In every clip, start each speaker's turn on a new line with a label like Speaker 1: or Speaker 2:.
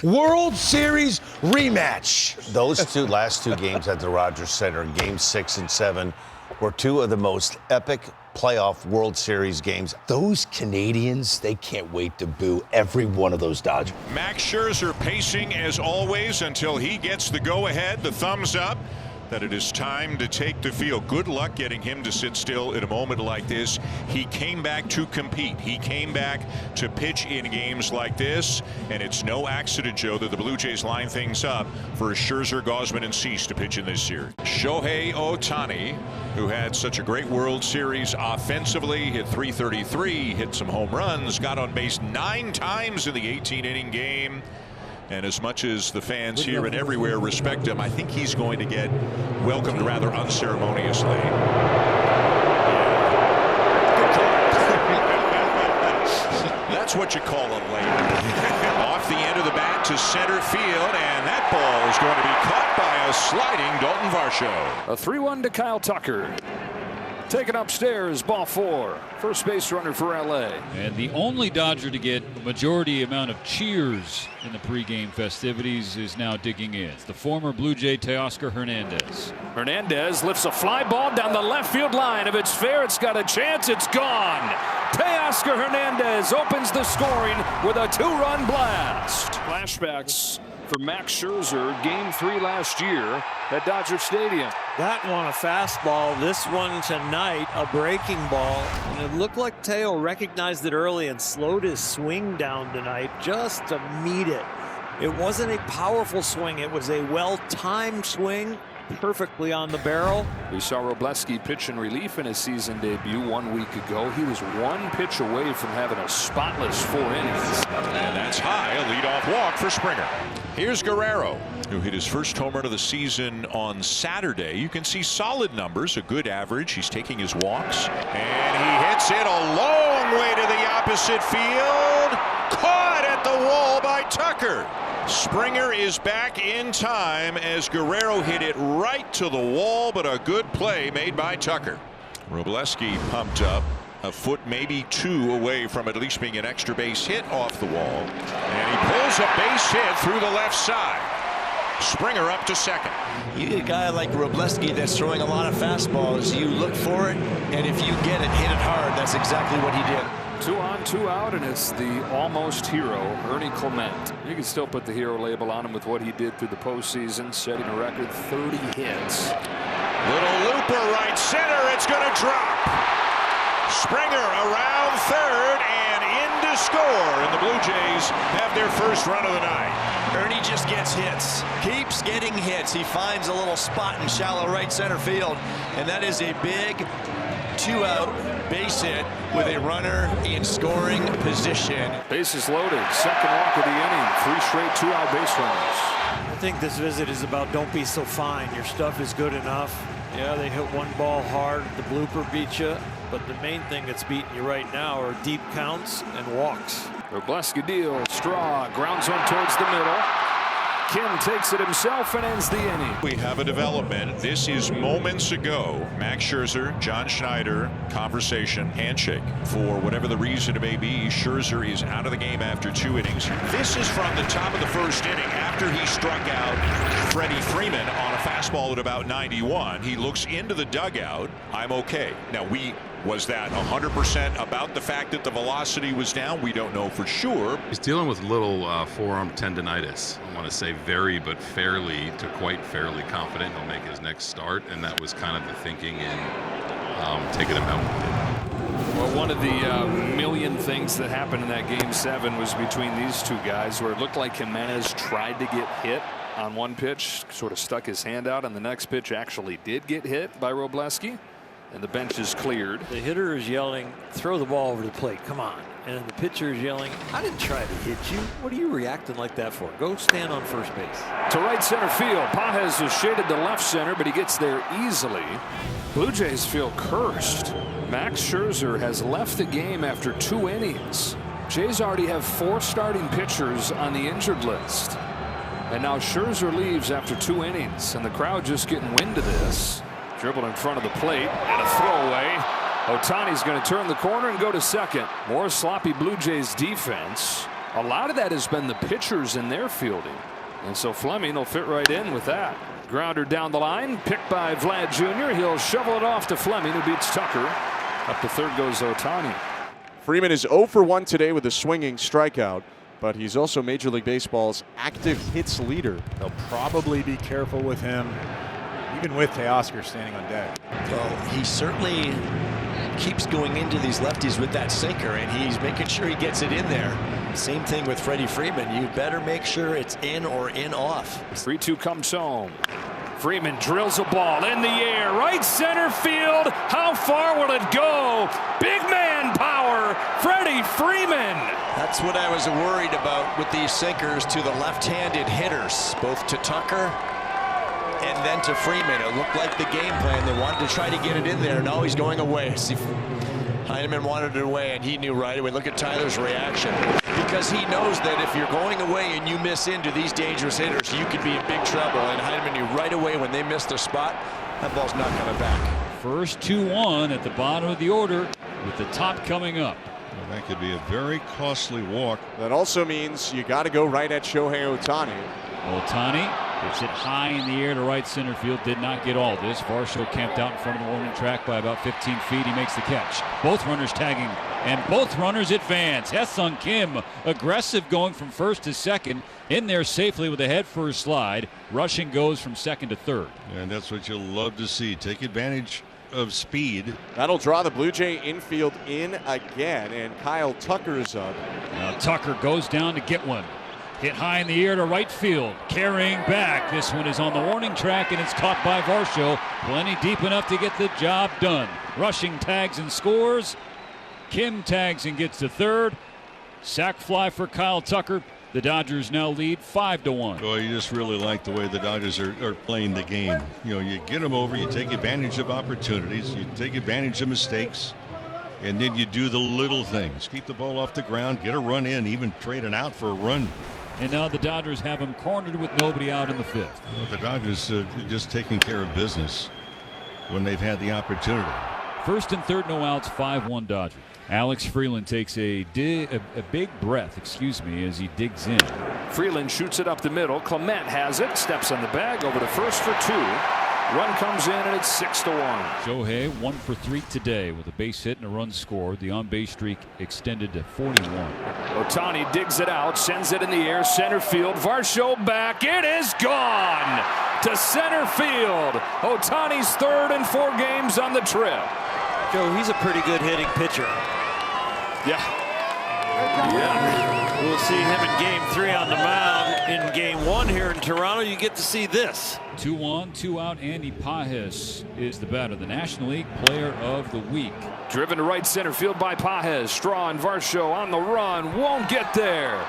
Speaker 1: World Series rematch.
Speaker 2: Those last two games at the Rogers Center, Games 6 and 7, were two of the most epic playoff World Series games.
Speaker 1: Those Canadians, they can't wait to boo every one of those Dodgers.
Speaker 3: Max Scherzer pacing as always until he gets the go-ahead, the thumbs up, that it is time to take the field. Good luck getting him to sit still in a moment like this. He came back to compete. He came back to pitch in games like this, and it's no accident, Joe, that the Blue Jays line things up for Scherzer, Gausman, and Cease to pitch in this series. Shohei Ohtani, who had such a great World Series offensively, hit .333, hit some home runs, got on base 9 times in the 18-inning game. And as much as the fans here and everywhere respect him, I think he's going to get welcomed rather unceremoniously. That's what you call a lay. Off the end of the bat to center field, and that ball is going to be caught by a sliding Dalton Varsho.
Speaker 4: A 3-1 to Kyle Tucker. Taken upstairs, ball 4. First base runner for LA.
Speaker 5: And the only Dodger to get a majority amount of cheers in the pregame festivities is now digging in. It's the former Blue Jay Teoscar Hernandez.
Speaker 4: Hernandez lifts a fly ball down the left field line. If it's fair, it's got a chance. It's gone. Teoscar Hernandez opens the scoring with a 2-run blast. Flashbacks for Max Scherzer, Game 3 last year at Dodger Stadium.
Speaker 6: That one a fastball. This one tonight a breaking ball. And it looked like Teo recognized it early and slowed his swing down tonight just to meet it. It wasn't a powerful swing. It was a well-timed swing, perfectly on the barrel.
Speaker 4: We saw Robleski pitch in relief in his season debut 1 week ago. He was 1 pitch away from having a spotless 4 innings.
Speaker 3: And that's high, a leadoff walk for Springer. Here's Guerrero, who hit his first home run of the season on Saturday. You can see solid numbers, a good average. He's taking his walks, and he hits it a long way to the opposite field. Caught at the wall by Tucker. Springer is back in time as Guerrero hit it right to the wall, but a good play made by Tucker. Robleski pumped up, a foot, maybe 2 away from at least being an extra base hit off the wall. And he pulls a base hit through the left side. Springer up to second.
Speaker 7: You get a guy like Robleski that's throwing a lot of fastballs. You look for it, and if you get it, hit it hard. That's exactly what he did.
Speaker 4: 2 on, 2 out, and it's the almost hero, Ernie Clement. You can still put the hero label on him with what he did through the postseason, setting a record 30 hits.
Speaker 3: Little looper right center. It's going to drop. Springer around third and in to score, and the Blue Jays have their first run of the night.
Speaker 7: Ernie just gets hits, keeps getting hits. He finds a little spot in shallow right center field, and that is a big 2-out base hit with a runner in scoring position.
Speaker 4: Bases loaded, second walk of the inning, 3 straight 2-out base runners.
Speaker 6: I think this visit is about don't be so fine. Your stuff is good enough. Yeah, they hit 1 ball hard. The blooper beat you. But the main thing that's beating you right now are deep counts and walks.
Speaker 4: Robleski deal, Straw grounds one towards the middle. Kim takes it himself and ends the inning.
Speaker 3: We have a development. This is moments ago. Max Scherzer, John Schneider, conversation, handshake. For whatever the reason it may be, Scherzer is out of the game after 2 innings. This is from the top of the first inning after he struck out Freddie Freeman on a fastball at about 91. He looks into the dugout. I'm okay. Now, was that 100% about the fact that the velocity was down? We don't know for sure.
Speaker 8: He's dealing with little forearm tendonitis. I want to say very but fairly to quite fairly confident he'll make his next start, and that was kind of the thinking in taking him out.
Speaker 4: Well, one of the million things that happened in that Game 7 was between these two guys, where it looked like Jimenez tried to get hit on one pitch, sort of stuck his hand out, and the next pitch actually did get hit by Robleski. And the bench is cleared.
Speaker 6: The hitter is yelling, throw the ball over the plate, come on. And the pitcher is yelling, I didn't try to hit you. What are you reacting like that for? Go stand on first base.
Speaker 4: To right center field. Pages is shaded to left center, but he gets there easily. Blue Jays feel cursed. Max Scherzer has left the game after 2 innings. Jays already have 4 starting pitchers on the injured list. And now Scherzer leaves after 2 innings, and the crowd just getting wind of this. Dribbled in front of the plate and a throwaway. Ohtani's going to turn the corner and go to second. More sloppy Blue Jays defense. A lot of that has been the pitchers in their fielding. And so Fleming will fit right in with that. Grounder down the line, picked by Vlad Jr. He'll shovel it off to Fleming, who beats Tucker. Up to third goes Ohtani.
Speaker 9: Freeman is 0 for 1 today with a swinging strikeout, but he's also Major League Baseball's active hits leader.
Speaker 10: They'll probably be careful with him, even with Teoscar standing on deck.
Speaker 7: Well, he certainly keeps going into these lefties with that sinker, and he's making sure he gets it in there. Same thing with Freddie Freeman. You better make sure it's in or in off.
Speaker 4: 3-2 comes home. Freeman drills a ball in the air, right center field. How far will it go? Big man power, Freddie Freeman.
Speaker 7: That's what I was worried about with these sinkers to the left-handed hitters, both to Tucker and then to Freeman. It looked like the game plan. They wanted to try to get it in there. Now he's going away. See, Heineman wanted it away, and he knew right away. Look at Tyler's reaction. Because he knows that if you're going away and you miss into these dangerous hitters, you could be in big trouble. And Heineman knew right away when they missed their spot, that ball's not coming back.
Speaker 5: First 2-1 at the bottom of the order with the top coming up.
Speaker 3: Well, that could be a very costly walk.
Speaker 9: That also means you got to go right at Shohei Ohtani.
Speaker 5: Ohtani hits it high in the air to right center field. Did not get all this. Varsho camped out in front of the warning track by about 15 feet. He makes the catch. Both runners tagging, and both runners advance. Ha-Seong Kim, aggressive, going from first to second. In there safely with a head first slide. Rushing goes from second to third.
Speaker 3: And that's what you'll love to see. Take advantage of speed.
Speaker 9: That'll draw the Blue Jay infield in again, and Kyle Tucker is up.
Speaker 5: Now Tucker goes down to get one. Hit high in the air to right field. Carrying back. This one is on the warning track, and it's caught by Varsho. Plenty deep enough to get the job done. Rushing tags and scores. Kim tags and gets to third. Sac fly for Kyle Tucker. The Dodgers now lead 5-1.
Speaker 3: Boy, you just really like the way the Dodgers are playing the game. You know, you get them over, you take advantage of opportunities, you take advantage of mistakes, and then you do the little things. Keep the ball off the ground, get a run in, even trade an out for a run.
Speaker 5: And now the Dodgers have him cornered with nobody out in the fifth.
Speaker 3: Well, the Dodgers just taking care of business when they've had the opportunity.
Speaker 5: First and third, no outs, 5-1 Dodgers. Alex Freeland takes a big breath, as he digs in.
Speaker 4: Freeland shoots it up the middle. Clement has it, steps on the bag, over to first for two. Run comes in, and it's 6-1.
Speaker 5: Shohei 1 for 3 today with a base hit and a run scored. The on-base streak extended to 41.
Speaker 4: Ohtani digs it out, sends it in the air, center field. Varsho back. It is gone to center field. Ohtani's third in 4 games on the trip.
Speaker 6: Joe, he's a pretty good hitting pitcher.
Speaker 4: Yeah.
Speaker 6: We'll see him in game 3 on the mound. In game 1 here in Toronto, you get to see this.
Speaker 5: 2-1, 2-out. Andy Pages is the batter, the National League Player of the Week.
Speaker 4: Driven to right center field by Pages. Straw and Varsho on the run. Won't get there.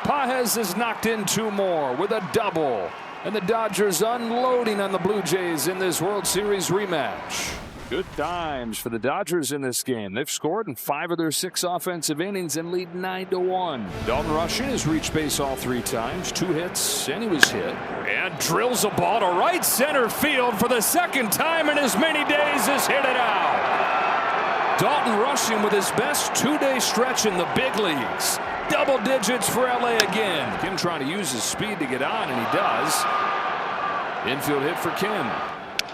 Speaker 4: Pages has knocked in 2 more with a double. And the Dodgers unloading on the Blue Jays in this World Series rematch. Good times for the Dodgers in this game. They've scored in 5 of their 6 offensive innings and lead 9-1. Dalton Rushing has reached base all 3 times, 2 hits, and he was hit. And drills a ball to right center field for the 2nd time in as many days has hit it out. Dalton Rushing with his best 2-day stretch in the big leagues. Double digits for LA again. Kim trying to use his speed to get on, and he does. Infield hit for Kim.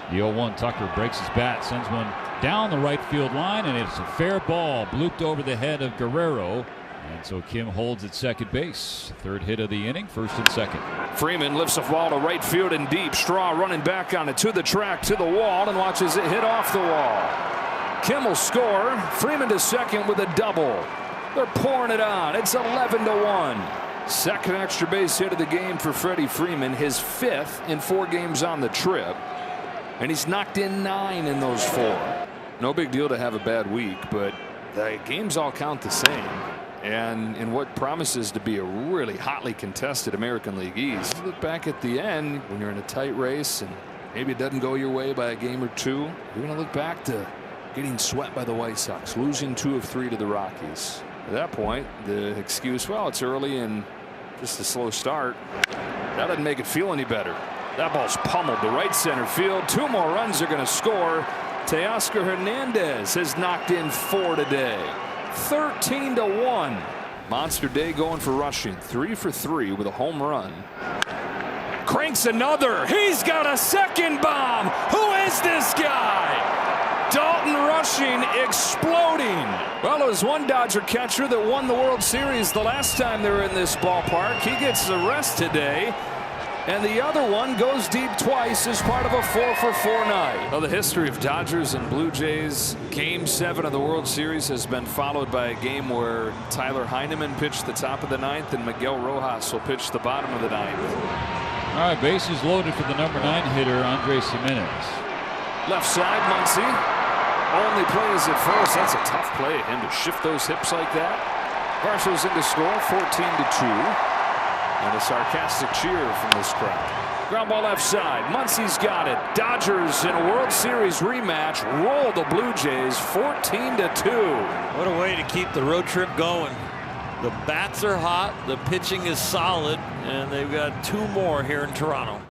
Speaker 5: The 0-1 Tucker breaks his bat, sends one down the right field line, and it's a fair ball blooped over the head of Guerrero. And so Kim holds at second base. 3rd hit of the inning, 1st and 2nd.
Speaker 4: Freeman lifts a ball to right field and deep. Straw running back on it to the track, to the wall, and watches it hit off the wall. Kim will score. Freeman to second with a double. They're pouring it on. It's 11-1. 2nd extra base hit of the game for Freddie Freeman, his 5th in 4 games on the trip. And he's knocked in 9 in those 4. No big deal to have a bad week, but the games all count the same. And in what promises to be a really hotly contested American League East, you look back at the end when you're in a tight race and maybe it doesn't go your way by a game or 2. You're going to look back to getting swept by the White Sox, losing 2 of 3 to the Rockies. At that point, the excuse, well, it's early and just a slow start, that doesn't make it feel any better. That ball's pummeled to right center field. 2 more runs are going to score. Teoscar Hernandez has knocked in 4 today. 13-1. Monster day going for rushing. 3 for 3 with a home run. Cranks another. He's got a second bomb. Who is this guy? Dalton rushing, exploding. Well, it was one Dodger catcher that won the World Series the last time they were in this ballpark. He gets the rest today. And the other one goes deep twice as part of a 4-for-4 night. Well, the history of Dodgers and Blue Jays. Game 7 of the World Series has been followed by a game where Tyler Heineman pitched the top of the 9th and Miguel Rojas will pitch the bottom of the 9th.
Speaker 5: All right, bases loaded for the number 9 hitter, Andres Gimenez.
Speaker 4: Left side, Muncy. Only play is at first. That's a tough play of him to shift those hips like that. Varsho's in to score, 14-2. And a sarcastic cheer from this crowd. Ground ball left side. Muncy's got it. Dodgers in a World Series rematch roll the Blue Jays 14-2.
Speaker 6: What a way to keep the road trip going. The bats are hot, the pitching is solid, and they've got 2 more here in Toronto.